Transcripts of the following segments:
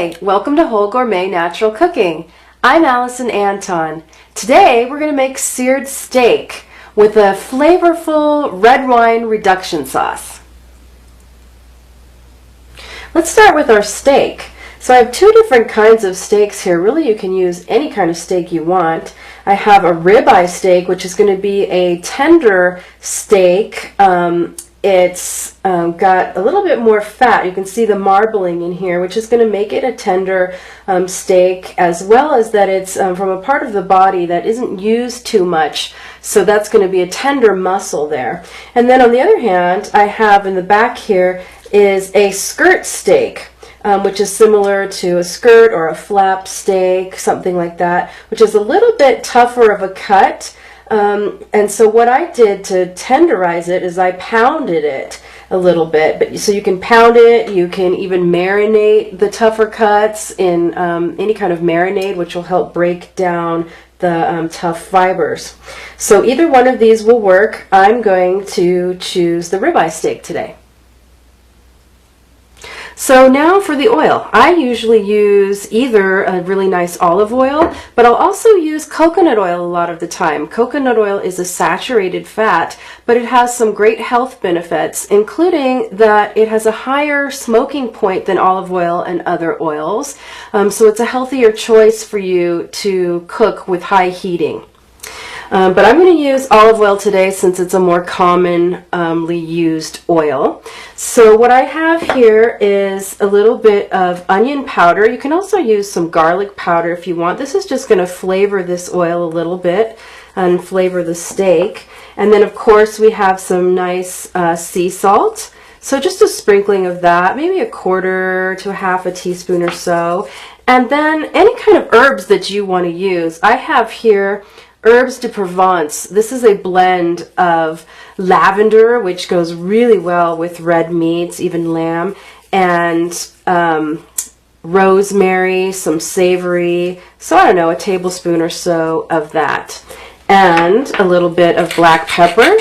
Hi, welcome to Whole Gourmet Natural Cooking. I'm Allison Anton. Today we're going to make seared steak with a flavorful red wine reduction sauce. Let's start with our steak. So I have two different kinds of steaks here. Really, you can use any kind of steak you want. I have a ribeye steak, which is going to be a tender steak. It's got a little bit more fat. You can see the marbling in here, which is going to make it a tender steak, as well as that it's from a part of the body that isn't used too much. So that's going to be a tender muscle there. And then on the other hand, I have in the back here is a skirt steak, which is similar to a skirt or a flap steak, something like that, which is a little bit tougher of a cut. And so what I did to tenderize it is I pounded it a little bit. But so you can pound it, you can even marinate the tougher cuts in any kind of marinade, which will help break down the tough fibers. So either one of these will work. I'm going to choose the ribeye steak today. So now for the oil. I usually use either a really nice olive oil, but I'll also use coconut oil a lot of the time. Coconut oil is a saturated fat, but it has some great health benefits, including that it has a higher smoking point than olive oil and other oils. So it's a healthier choice for you to cook with high heating. But I'm going to use olive oil today since it's a more commonly used oil. So what I have here is a little bit of onion powder. You can also use some garlic powder if you want. This is just going to flavor this oil a little bit and flavor the steak. And then of course we have some nice sea salt. So just a sprinkling of that, maybe a quarter to a half a teaspoon or so. And then any kind of herbs that you want to use. I have here Herbes de Provence. This is a blend of lavender, which goes really well with red meats, even lamb, and rosemary, some savory, so I don't know, a tablespoon or so of that, and a little bit of black pepper.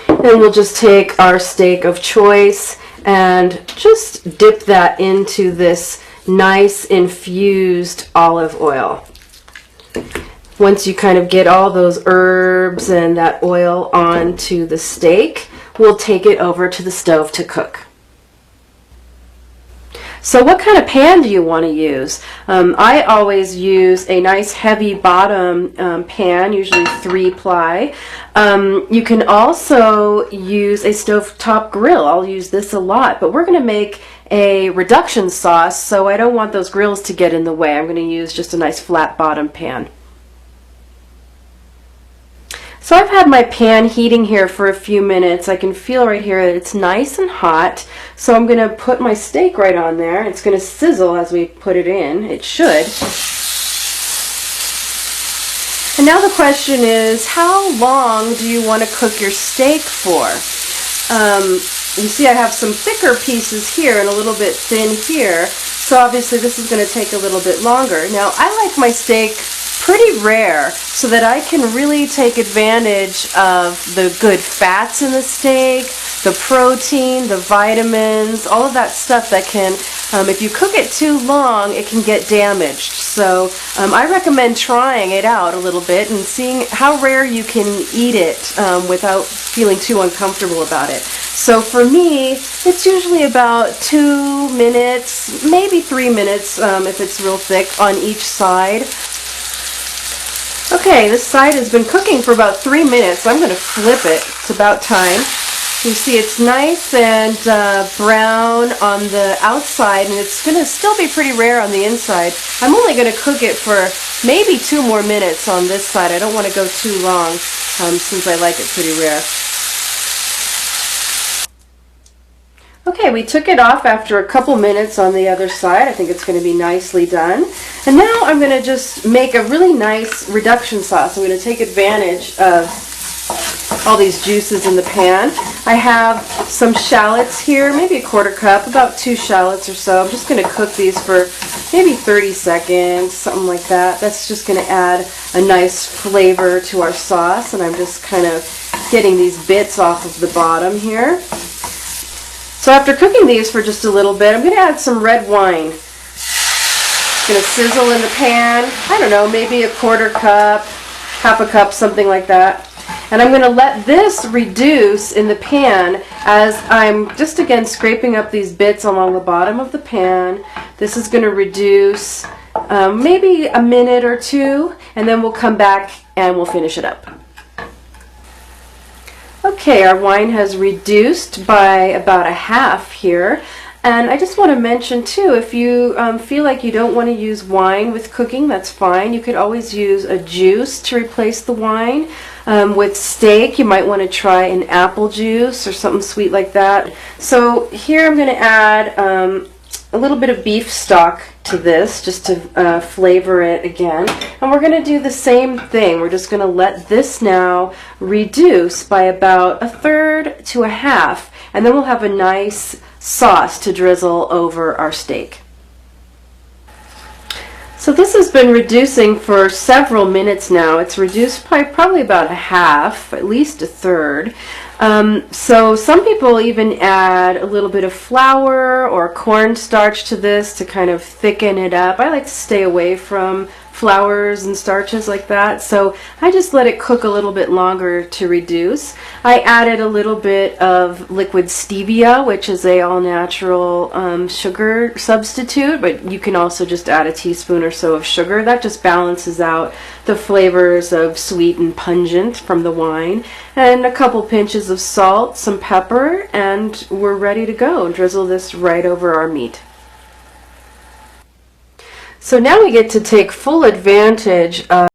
Then we'll just take our steak of choice and just dip that into this nice infused olive oil. Once you kind of get all those herbs and that oil onto the steak, we'll take it over to the stove to cook. So what kind of pan do you want to use? I always use a nice heavy bottom pan, usually 3-ply. You can also use a stovetop grill. I'll use this a lot, but we're going to make a reduction sauce, so I don't want those grills to get in the way. I'm going to use just a nice flat bottom pan. So I've had my pan heating here for a few minutes. I can feel right here that it's nice and hot. So I'm going to put my steak right on there. It's going to sizzle as we put it in. It should. And now the question is, how long do you want to cook your steak for? You see I have some thicker pieces here and a little bit thin here. So obviously this is going to take a little bit longer. Now I like my steak pretty rare so that I can really take advantage of the good fats in the steak, the protein, the vitamins, all of that stuff that can, if you cook it too long, it can get damaged. So I recommend trying it out a little bit and seeing how rare you can eat it without feeling too uncomfortable about it. So for me, it's usually about 2 minutes, maybe 3 minutes if it's real thick on each side. Okay, this side has been cooking for about 3 minutes, so I'm going to flip it. It's about time. You see it's nice and brown on the outside, and it's going to still be pretty rare on the inside. I'm only going to cook it for maybe 2 more minutes on this side. I don't want to go too long since I like it pretty rare. Okay, we took it off after a couple minutes on the other side. I think it's going to be nicely done. And now I'm going to just make a really nice reduction sauce. I'm going to take advantage of all these juices in the pan. I have some shallots here, maybe a quarter cup, about 2 shallots or so. I'm just going to cook these for maybe 30 seconds, something like that. That's just going to add a nice flavor to our sauce, and I'm just kind of getting these bits off of the bottom here. So after cooking these for just a little bit, I'm going to add some red wine. It's going to sizzle in the pan. I don't know, maybe a quarter cup, half a cup, something like that. And I'm going to let this reduce in the pan as I'm just again scraping up these bits along the bottom of the pan. This is going to reduce maybe a minute or two, and then we'll come back and we'll finish it up. Okay, our wine has reduced by about a half here. And I just want to mention too, if you feel like you don't want to use wine with cooking, that's fine. You could always use a juice to replace the wine. With steak, you might want to try an apple juice or something sweet like that. So here I'm going to add a little bit of beef stock to this just to flavor it again. And we're going to do the same thing. We're just going to let this now reduce by about a third to a half, and then we'll have a nice sauce to drizzle over our steak. So this has been reducing for several minutes now. It's reduced by probably about a half, at least a third. So some people even add a little bit of flour or cornstarch to this to kind of thicken it up. I like to stay away from flours and starches like that, so I just let it cook a little bit longer to reduce. I added a little bit of liquid stevia, which is a all-natural sugar substitute, but you can also just add a teaspoon or so of sugar. That just balances out the flavors of sweet and pungent from the wine, and a couple pinches of salt, some pepper, and we're ready to go. Drizzle this right over our meat. So now we get to take full advantage of